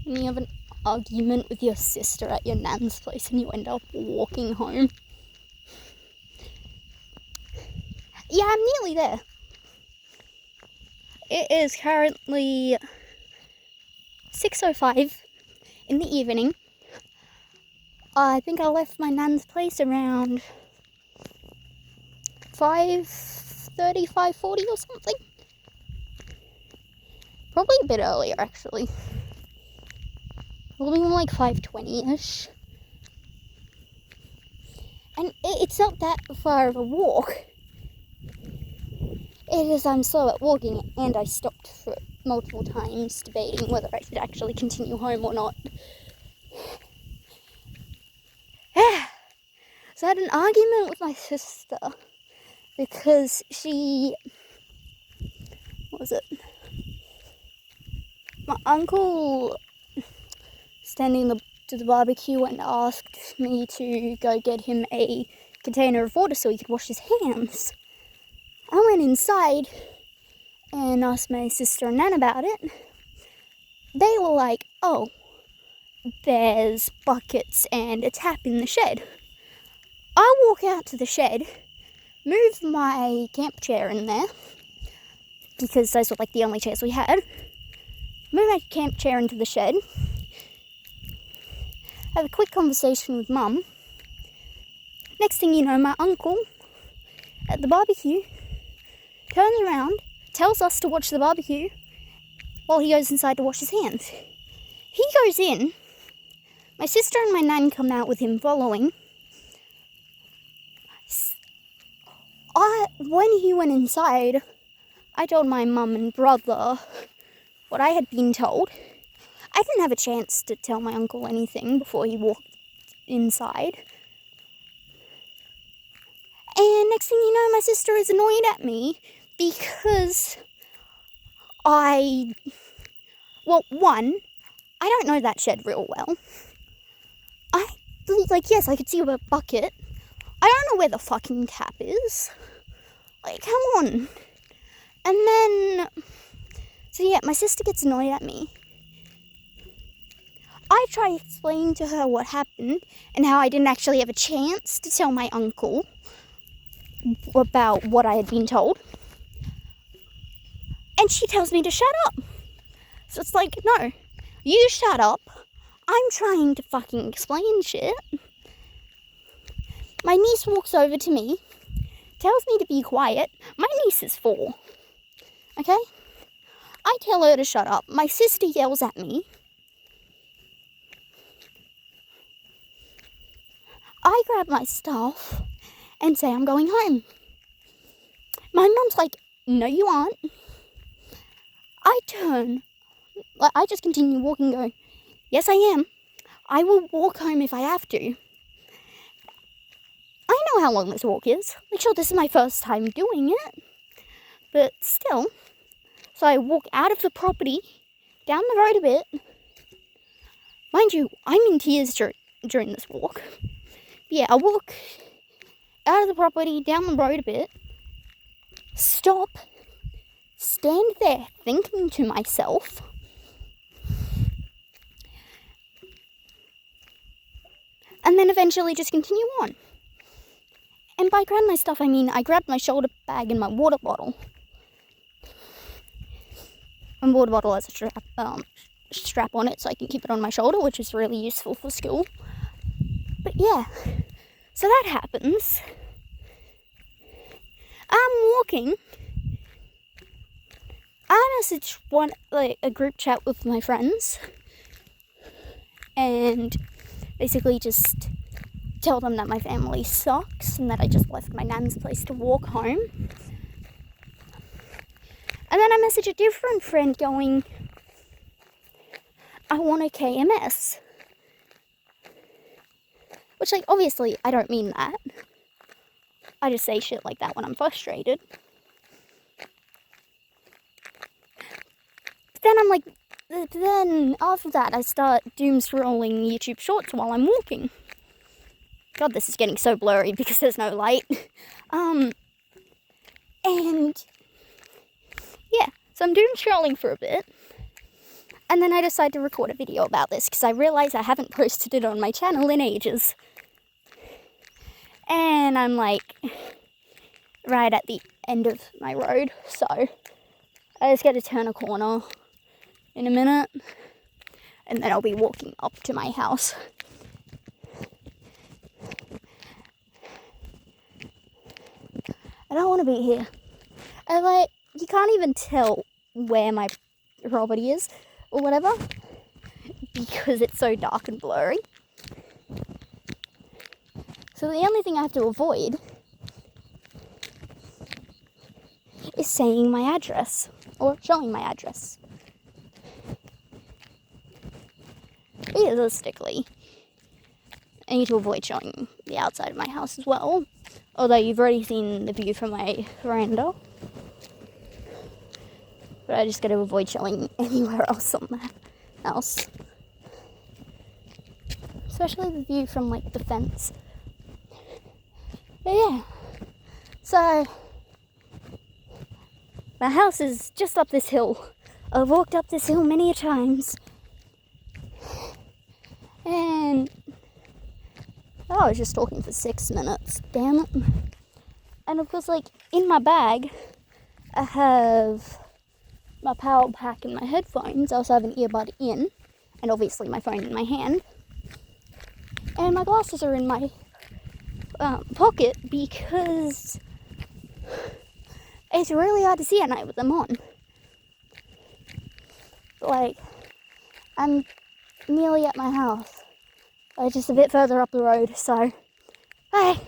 when you have an argument with your sister at your nan's place and you end up walking home. Yeah, I'm nearly there. It is currently 6:05 in the evening. I think I left my nan's place around 5:30, 5:40 or something. Probably a bit earlier, actually. Probably more like 5:20ish. And it's not that far of a walk. It is I'm slow at walking, and I stopped for multiple times debating whether I should actually continue home or not. So I had an argument with my sister because my uncle standing to the barbecue and asked me to go get him a container of water so he could wash his hands. I went inside and asked my sister and Nan about it. They were like, oh, there's buckets and a tap in the shed. I walk out to the shed, move my camp chair in there, because those were like the only chairs we had. Move my camp chair into the shed, have a quick conversation with Mum. Next thing you know, my uncle at the barbecue turns around, tells us to watch the barbecue while he goes inside to wash his hands. He goes in, my sister and my nan come out with him following. When he went inside, I told my mum and brother what I had been told. I didn't have a chance to tell my uncle anything before he walked inside. And next thing you know, my sister is annoyed at me because I don't know that shed real well. Yes, I could see a bucket. I don't know where the fucking tap is. Like, come on. And then, my sister gets annoyed at me. I try explaining to her what happened and how I didn't actually have a chance to tell my uncle about what I had been told. And she tells me to shut up. So it's like, no, you shut up. I'm trying to fucking explain shit. My niece walks over to me, tells me to be quiet. My niece is 4. Okay? I tell her to shut up. My sister yells at me. I grab my stuff and say I'm going home. My mum's like, no you aren't. I turn. I just continue walking and go, yes I am. I will walk home if I have to. I know how long this walk is. Like, sure, this is my first time doing it. But still. So I walk out of the property, down the road a bit. Mind you, I'm in tears during this walk. Yeah, I walk out of the property, down the road a bit. Stop. Stand there thinking to myself. And then eventually just continue on. And by grab my stuff, I mean I grabbed my shoulder bag and my water bottle. My water bottle has a strap on it so I can keep it on my shoulder, which is really useful for school. But yeah, so that happens. I'm walking. I messaged a group chat with my friends and basically just tell them that my family sucks and that I just left my nan's place to walk home. And then I message a different friend going, I want a KMS. Which, obviously, I don't mean that. I just say shit like that when I'm frustrated. But then after that, I start doom scrolling YouTube Shorts while I'm walking. God, this is getting so blurry because there's no light. And yeah, so I'm doom scrolling for a bit. And And then I decided to record a video about this because I realized I haven't posted it on my channel in ages. And I'm like right at the end of my road, so I just got to turn a corner in a minute and then I'll be walking up to my house. I don't want to be here. And like, you can't even tell where my property is or whatever because it's so dark and blurry. So the only thing I have to avoid is saying my address or showing my address. Realistically, I need to avoid showing the outside of my house as well, although you've already seen the view from my veranda. But I just got to avoid showing anywhere else on the house. Especially the view from like the fence. But yeah, so my house is just up this hill. I've walked up this hill many a times. And I was just talking for 6 minutes, damn it. And of course, like, in my bag, I have my power pack and my headphones. I also have an earbud in, and obviously my phone in my hand. And my glasses are in my pocket because it's really hard to see at night with them on. Like, I'm nearly at my house. Just a bit further up the road, so, bye.